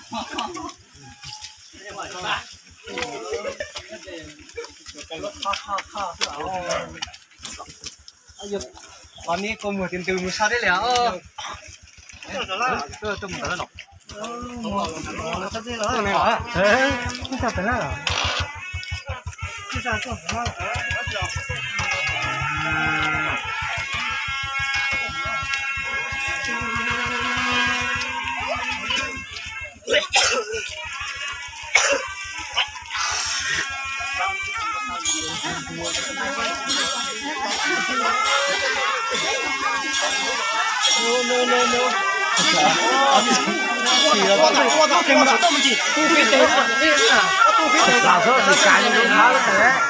ตอนนี้กรมหัวตื่นมือชาได้แล้วตัวหมดแล้วหรอเฮ้ยไม่จับไปแล้วเหรอไม่จับก็แล้วno 我操听不到这么近肚皮得肚皮得咋说是赶紧就爬了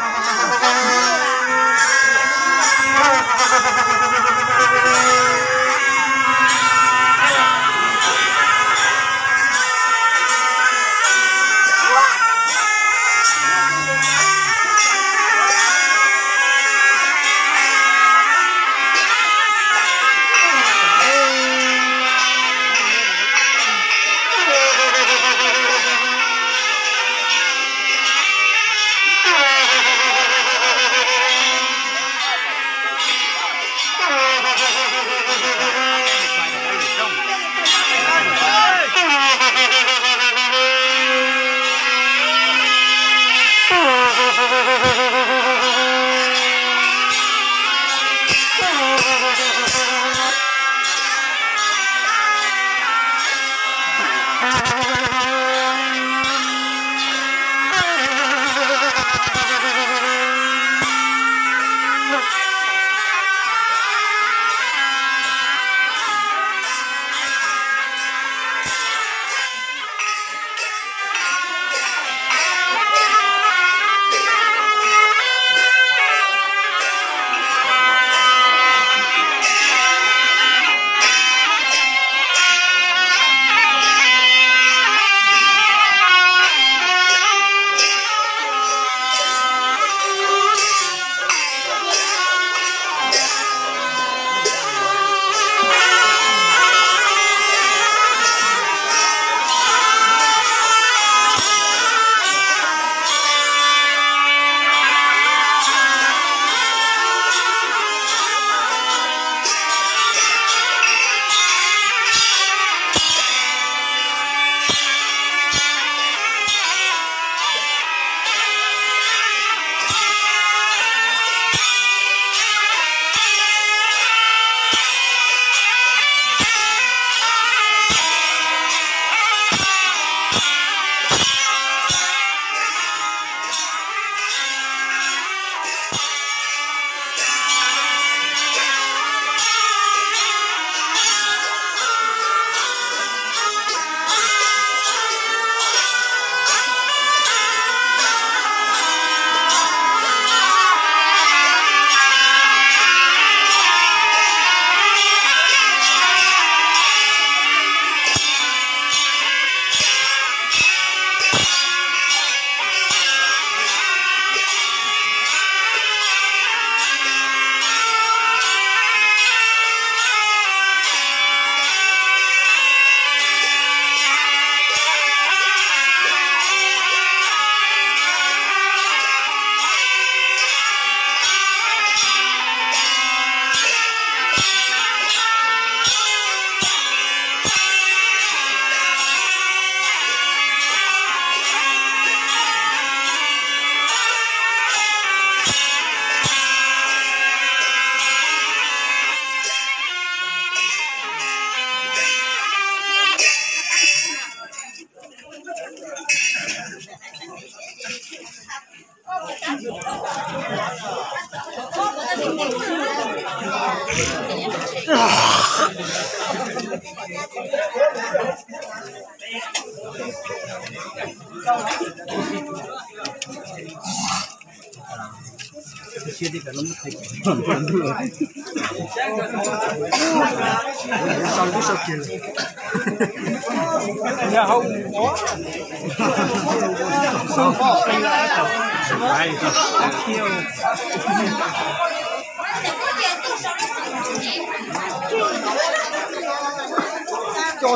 Siete kalau mesti dulu. Saldo sakit. Ya hau. Cho